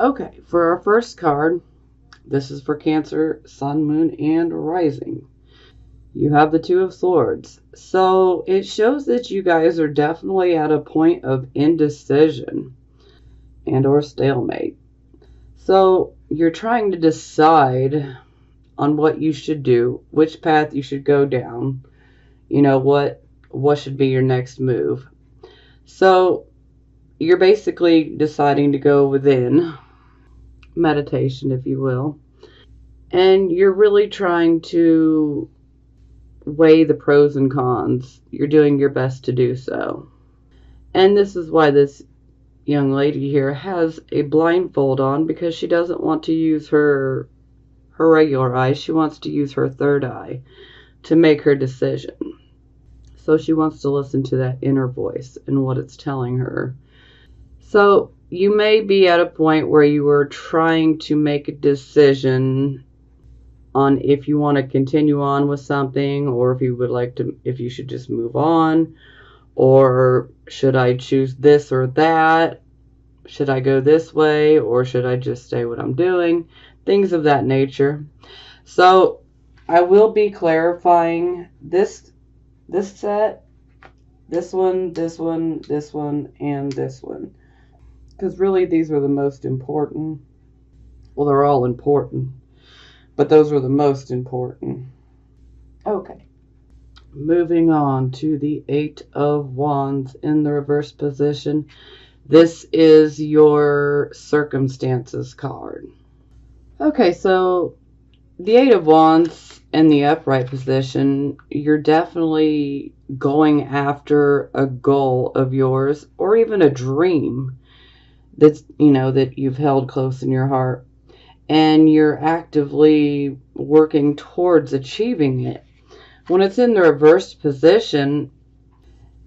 Okay, for our first card, this is for Cancer, Sun, Moon, and Rising. You have the Two of Swords. So it shows that you guys are definitely at a point of indecision and or stalemate. So you're trying to decide on what you should do, which path you should go down, what should be your next move. So you're basically deciding to go within, meditation if you will, and you're really trying to weigh the pros and cons. You're doing your best to do so. And this is why this young lady here has a blindfold on, because she doesn't want to use her regular eye. She wants to use her third eye to make her decision. So she wants to listen to that inner voice and what it's telling her. So you may be at a point where you are trying to make a decision on if you want to continue on with something, or if you should just move on, or should I choose this or that? Should I go this way, or should I just stay what I'm doing? Things of that nature. So I will be clarifying this set, this one, this one, this one, and this one. Because really these are the most important. Well, they're all important, but those are the most important. Okay. Moving on to the Eight of Wands in the reverse position. This is your circumstances card. Okay, so the Eight of Wands in the upright position, you're definitely going after a goal of yours, or even a dream that you've held close in your heart, and you're actively working towards achieving it. When it's in the reversed position,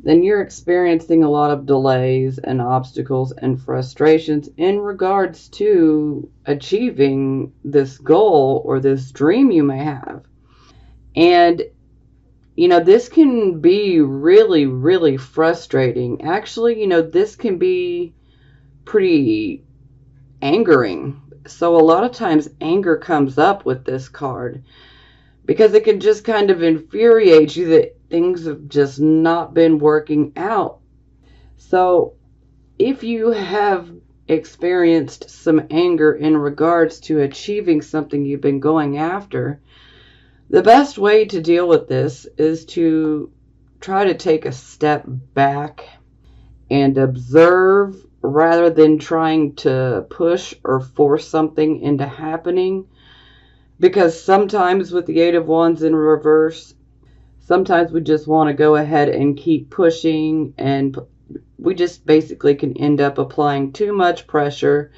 then you're experiencing a lot of delays and obstacles and frustrations in regards to achieving this goal or this dream you may have. And, this can be really, really frustrating. Actually, this can be pretty angering. So a lot of times anger comes up with this card, because it can just kind of infuriate you that things have just not been working out. So if you have experienced some anger in regards to achieving something you've been going after, the best way to deal with this is to try to take a step back and observe, rather than trying to push or force something into happening. Because sometimes with the Eight of Wands in reverse, sometimes we just want to go ahead and keep pushing, and we just basically can end up applying too much pressure,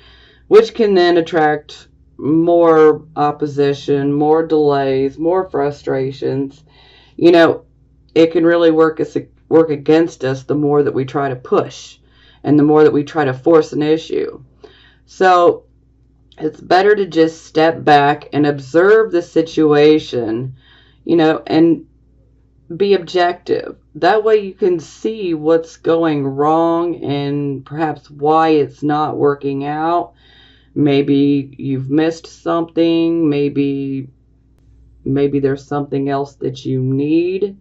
which can then attract more opposition, more delays, more frustrations. It can really work against us the more that we try to push and the more that we try to force an issue. So it's better to just step back and observe the situation, and be objective. That way you can see what's going wrong and perhaps why it's not working out. Maybe you've missed something. Maybe there's something else that you need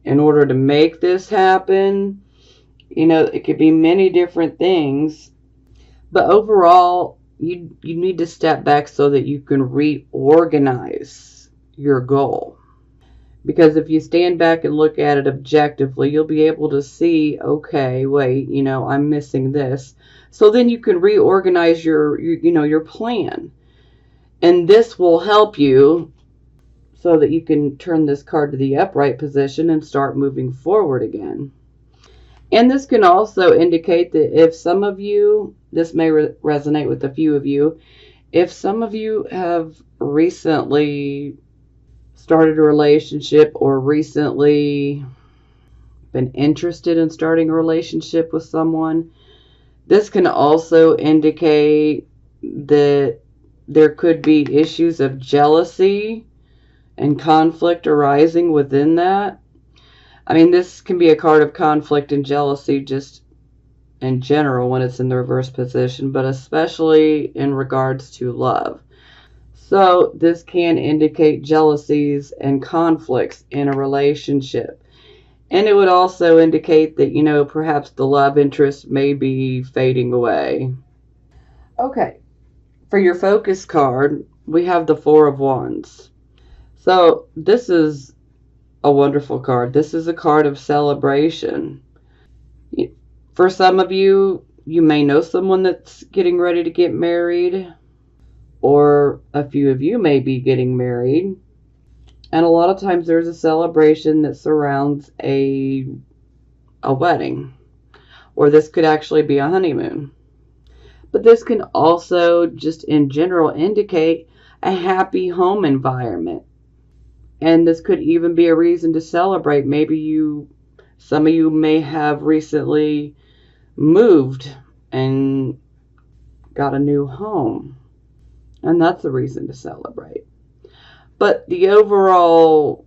in order to make this happen. It could be many different things. But overall, you need to step back so that you can reorganize your goal. Because if you stand back and look at it objectively, you'll be able to see, okay, wait, I'm missing this. So then you can reorganize your plan. And this will help you so that you can turn this card to the upright position and start moving forward again. And this can also indicate that if some of you, this may resonate with a few of you, if some of you have recently started a relationship or recently been interested in starting a relationship with someone, this can also indicate that there could be issues of jealousy and conflict arising within that. This can be a card of conflict and jealousy just in general when it's in the reverse position, but especially in regards to love. So this can indicate jealousies and conflicts in a relationship. And it would also indicate that, perhaps the love interest may be fading away. Okay, for your focus card, we have the Four of Wands. So this is a wonderful card. This is a card of celebration. For some of you, you may know someone that's getting ready to get married, or a few of you may be getting married. And a lot of times there's a celebration that surrounds a wedding, or this could actually be a honeymoon. But this can also just in general indicate a happy home environment. And this could even be a reason to celebrate. Maybe some of you may have recently moved and got a new home. And that's a reason to celebrate. But the overall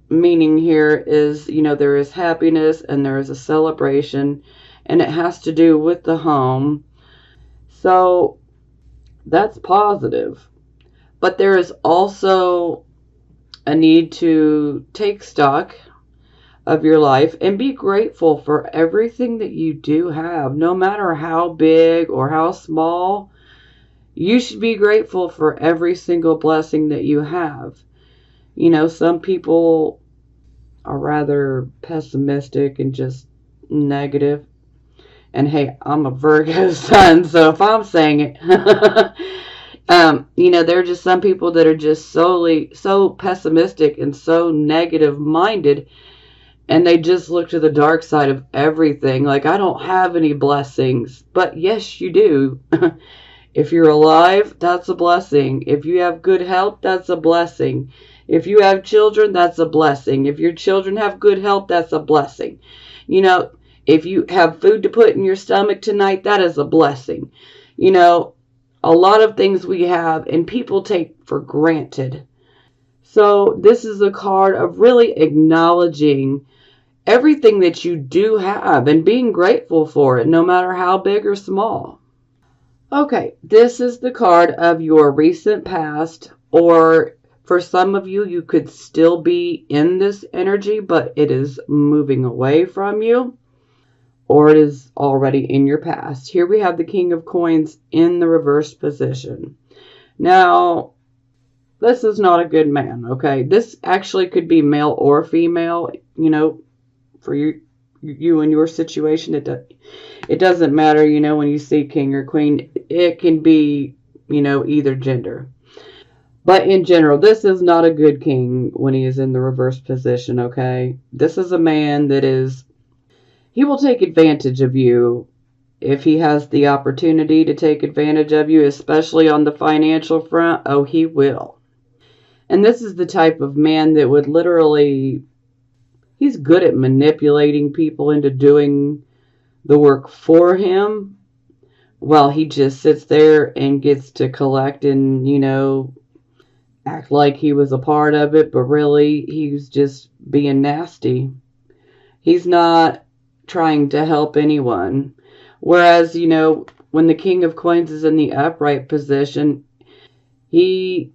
meaning here is, there is happiness and there is a celebration, and it has to do with the home. So that's positive. But there is also a need to take stock of your life and be grateful for everything that you do have, no matter how big or how small. You should be grateful for every single blessing that you have. Some people are rather pessimistic and just negative. And hey, I'm a Virgo sun, so if I'm saying it, there are just some people that are just so pessimistic and so negative minded, and they just look to the dark side of everything. Like, I don't have any blessings. But yes, you do. If you're alive, that's a blessing. If you have good health, that's a blessing. If you have children, that's a blessing. If your children have good health, that's a blessing. If you have food to put in your stomach tonight, that is a blessing. A lot of things we have and people take for granted. So this is a card of really acknowledging everything that you do have and being grateful for it, no matter how big or small. Okay, this is the card of your recent past, or for some of you, you could still be in this energy, but it is moving away from you, or it is already in your past. Here we have the King of Coins in the reverse position. Now, this is not a good man, okay? This actually could be male or female, for you and your situation. It doesn't matter, when you see king or queen. It can be, either gender. But in general, this is not a good king when he is in the reverse position, okay? This is a man he will take advantage of you if he has the opportunity to take advantage of you, especially on the financial front. Oh, he will. And this is the type of man that would literally, he's good at manipulating people into doing the work for him, while he just sits there and gets to collect and, act like he was a part of it, but really he's just being nasty. He's not trying to help anyone. Whereas, when the King of Coins is in the upright position, he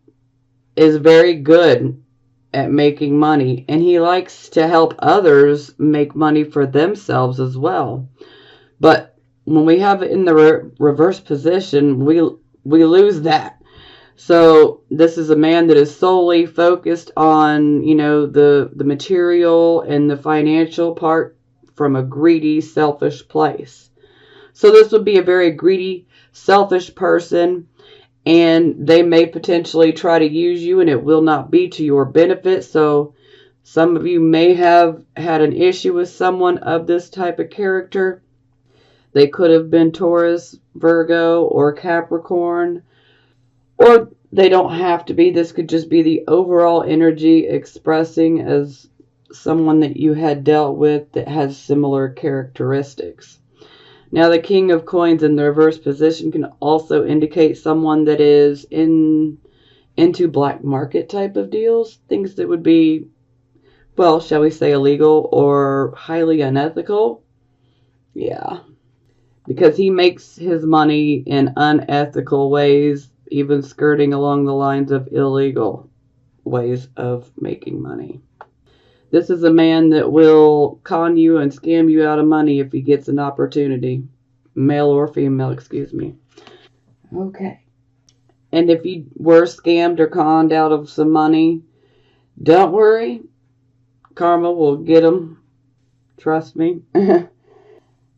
is very good at making money, and he likes to help others make money for themselves as well. But when we have it in the reverse position, we lose that. So this is a man that is solely focused on, the material and the financial part from a greedy, selfish place. So this would be a very greedy, selfish person, and they may potentially try to use you, and it will not be to your benefit. So some of you may have had an issue with someone of this type of character. They could have been Taurus, Virgo, or Capricorn, or they don't have to be. This could just be the overall energy expressing as someone that you had dealt with that has similar characteristics. Now, the King of Coins in the reverse position can also indicate someone that is into black market type of deals, things that would be, well, shall we say illegal or highly unethical. Yeah. because he makes his money in unethical ways, even skirting along the lines of illegal ways of making money. This is a man that will con you and scam you out of money if he gets an opportunity. Male or female, excuse me. Okay. And if you were scammed or conned out of some money, don't worry. Karma will get them. Trust me.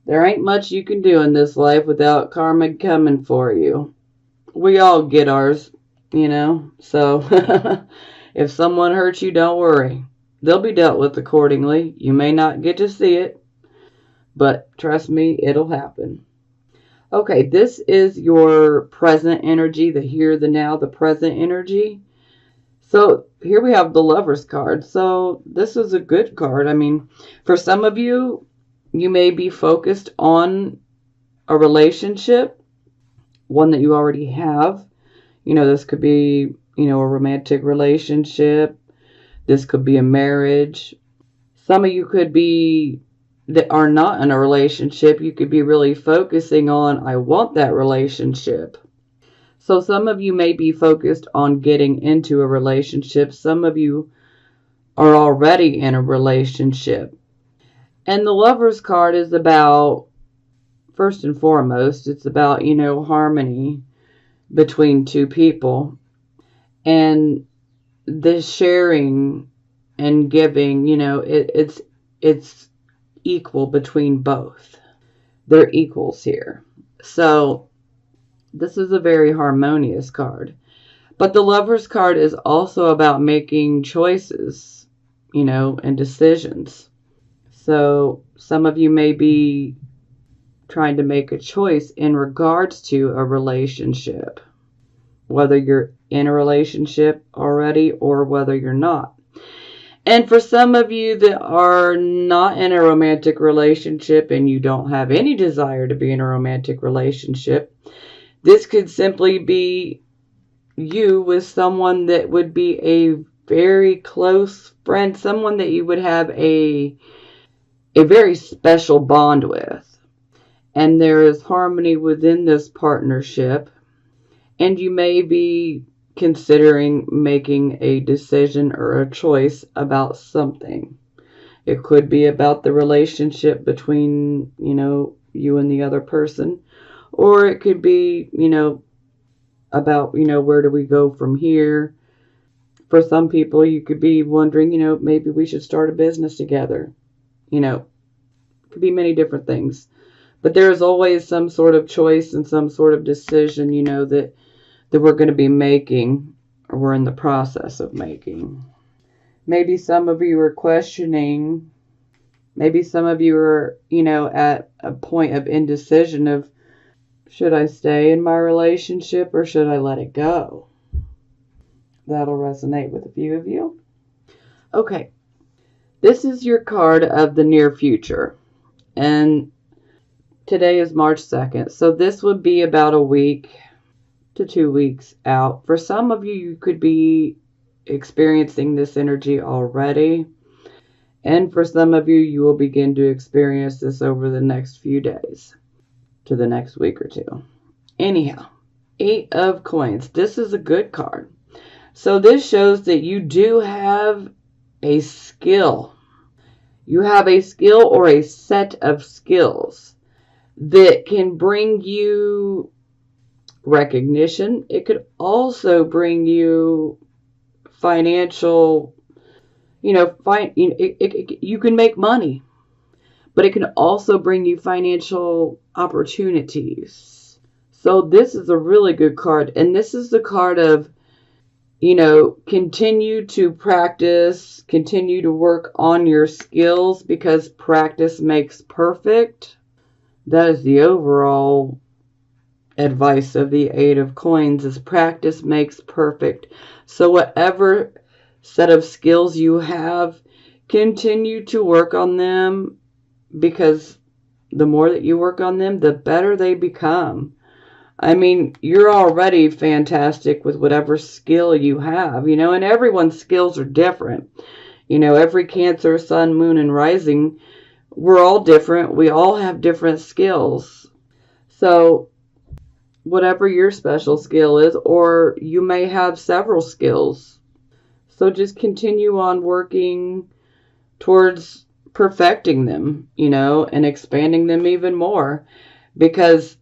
There ain't much you can do in this life without karma coming for you. We all get ours, you know. So if someone hurts you, don't worry. They'll be dealt with accordingly. You may not get to see it, but trust me, it'll happen. Okay, this is your present energy, the here, the now, the present energy. So here we have the Lover's card. So this is a good card. I mean, for some of you, you may be focused on a relationship, one that you already have. You know, this could be, you know, a romantic relationship. This could be a marriage. Some of you could be that are not in a relationship. You could be really focusing on, I want that relationship. So some of you may be focused on getting into a relationship. Some of you are already in a relationship. And the Lover's card is about, first and foremost, it's about, you know, harmony between two people. And the sharing and giving, you know, it's equal between both. They're equals here. So this is a very harmonious card. But the Lover's card is also about making choices, you know, and decisions. So some of you may be trying to make a choice in regards to a relationship, whether you're in a relationship already or whether you're not. And for some of you that are not in a romantic relationship and you don't have any desire to be in a romantic relationship, this could simply be you with someone that would be a very close friend, someone that you would have a very special bond with. And there is harmony within this partnership. And you may be considering making a decision or a choice about something. It could be about the relationship between, you know, you and the other person. Or it could be, you know, about, you know, where do we go from here? For some people, you could be wondering, you know, maybe we should start a business together. You know, it could be many different things. But there is always some sort of choice and some sort of decision, you know, that we're going to be making, or we're in the process of making. Maybe some of you are questioning, maybe some of you are, you know, at a point of indecision of, should I stay in my relationship or should I let it go? That'll resonate with a few of you. Okay, this is your card of the near future. And today is March 2nd, so this would be about a week to 2 weeks out. For some of you, you could be experiencing this energy already. And for some of you, you will begin to experience this over the next few days to the next week or two. Anyhow, 8 of Coins. This is a good card. So this shows that you do have a skill. You have a skill or a set of skills that can bring you recognition. It could also bring you financial, you know, you can make money, but it can also bring you financial opportunities. So this is a really good card. And this is the card of, you know, continue to practice, continue to work on your skills because practice makes perfect. That is the overall advice of the 8 of Coins, is practice makes perfect. So whatever set of skills you have, continue to work on them, because the more that you work on them, the better they become. I mean, you're already fantastic with whatever skill you have, you know, and everyone's skills are different. You know, every Cancer, Sun, Moon, and Rising, we're all different. We all have different skills. So whatever your special skill is, or you may have several skills. So just continue on working towards perfecting them, and expanding them even more, because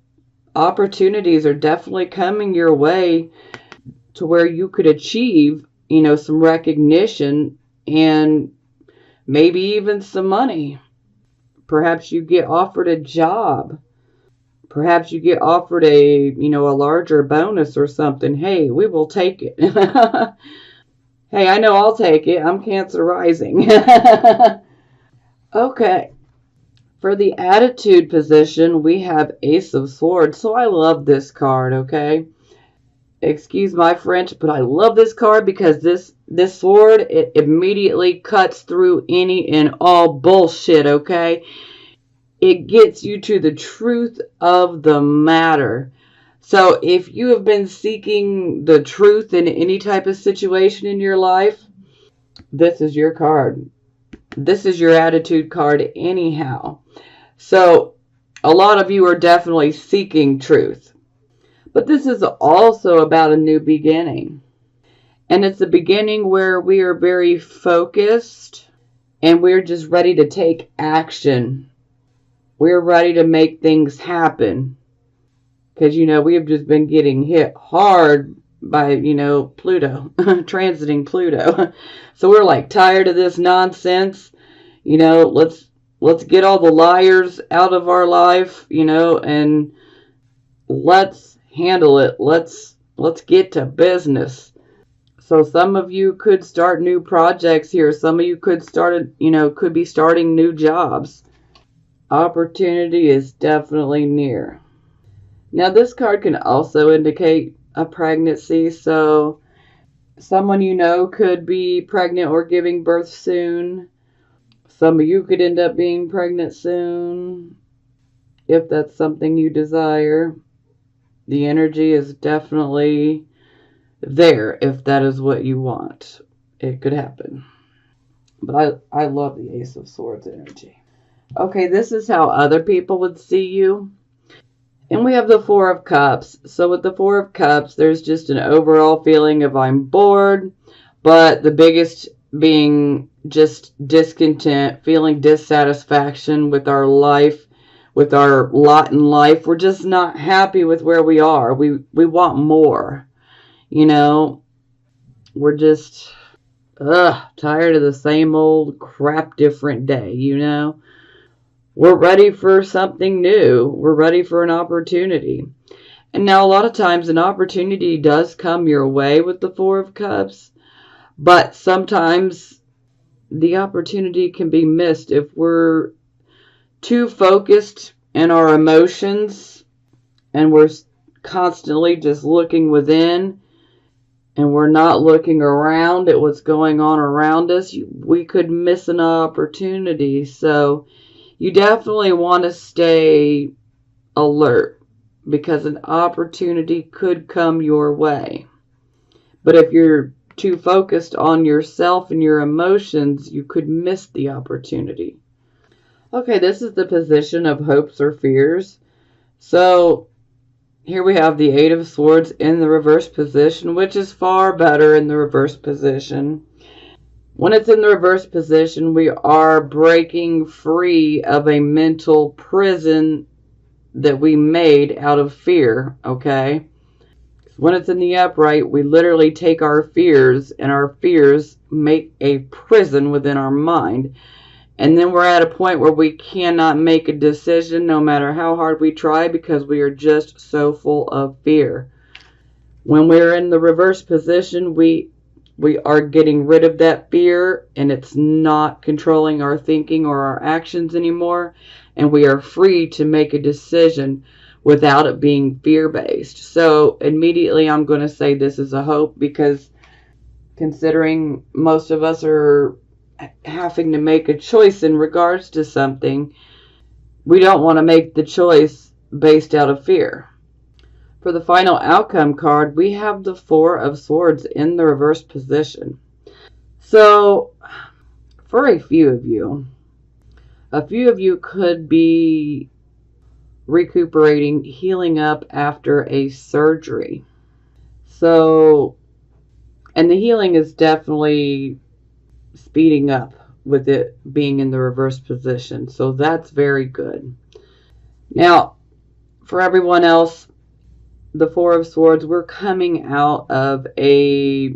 opportunities are definitely coming your way to where you could achieve, some recognition and maybe even some money. Perhaps you get offered a job. Perhaps you get offered a larger bonus or something. Hey, we will take it. Hey, I know I'll take it. I'm Cancer rising. Okay. For the attitude position, we have Ace of Swords. So I love this card, okay? Excuse my French, but I love this card because this sword, it immediately cuts through any and all bullshit, okay? It gets you to the truth of the matter. So if you have been seeking the truth in any type of situation in your life, this is your card. This is your attitude card anyhow. So a lot of you are definitely seeking truth. But this is also about a new beginning. And it's a beginning where we are very focused and we're just ready to take action. We're ready to make things happen. Because, we have just been getting hit hard by, Pluto, transiting Pluto. So we're like tired of this nonsense. Let's get all the liars out of our life, and let's handle it. Let's get to business. So some of you could start new projects here. Some of you could could be starting new jobs. Opportunity is definitely near. Now this card can also indicate a pregnancy. So someone could be pregnant or giving birth soon. Some of you could end up being pregnant soon, if that's something you desire. The energy is definitely there if that is what you want. It could happen. But I love the Ace of Swords energy. Okay, this is how other people would see you. And we have the Four of Cups. So with the Four of Cups, there's just an overall feeling of I'm bored, but the biggest being just discontent, feeling dissatisfaction with our life, with our lot in life. We're just not happy with where we are. We want more. We're just tired of the same old crap, different day, We're ready for something new. We're ready for an opportunity. And now a lot of times an opportunity does come your way with the Four of Cups, but sometimes the opportunity can be missed if we're too focused in our emotions and we're constantly just looking within and we're not looking around at what's going on around us. We could miss an opportunity. So you definitely want to stay alert because an opportunity could come your way. But if you're too focused on yourself and your emotions, you could miss the opportunity. Okay, this is the position of hopes or fears. So here we have the Eight of Swords in the reverse position, which is far better in the reverse position. When it's in the reverse position, we are breaking free of a mental prison that we made out of fear, okay? When it's in the upright, we literally take our fears, and our fears make a prison within our mind. And then we're at a point where we cannot make a decision no matter how hard we try because we are just so full of fear. When we're in the reverse position, we are getting rid of that fear and it's not controlling our thinking or our actions anymore. And we are free to make a decision without it being fear-based. So immediately I'm going to say this is a hope because considering most of us are having to make a choice in regards to something, we don't want to make the choice based out of fear. For the final outcome card, we have the Four of Swords in the reverse position. So, for a few of you could be recuperating, healing up after a surgery. So, and the healing is definitely speeding up with it being in the reverse position. So that's very good. Now, for everyone else, the Four of Swords, we're coming out of a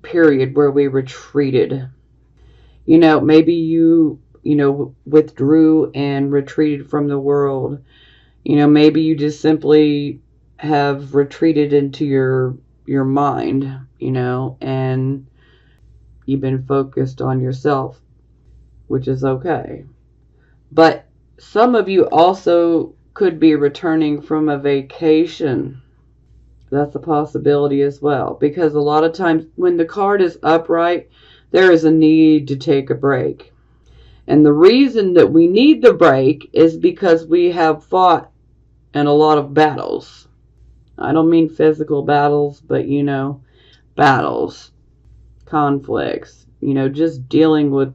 period where we retreated. Maybe you withdrew and retreated from the world. Maybe you just simply have retreated into your mind, and you've been focused on yourself, which is okay. But some of you also could be returning from a vacation. That's a possibility as well, because a lot of times when the card is upright, there is a need to take a break. And the reason that we need the break is because we have fought in a lot of battles. I don't mean physical battles, but battles, conflicts, just dealing with,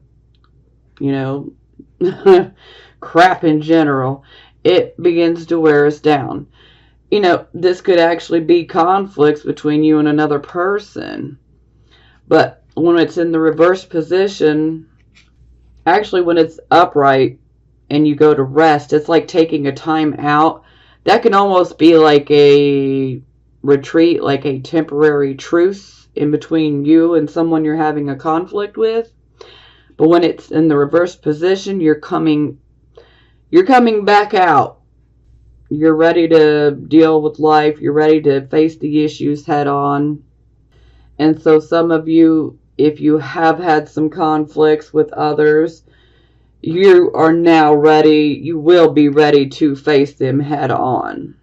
crap in general. It begins to wear us down. This could actually be conflicts between you and another person. But when it's in the reverse position, actually when it's upright and you go to rest, it's like taking a time out. That can almost be like a retreat, like a temporary truce in between you and someone you're having a conflict with. But when it's in the reverse position, you're coming back out. You're ready to deal with life. You're ready to face the issues head on. And so some of you, if you have had some conflicts with others, you are now ready. You will be ready to face them head on.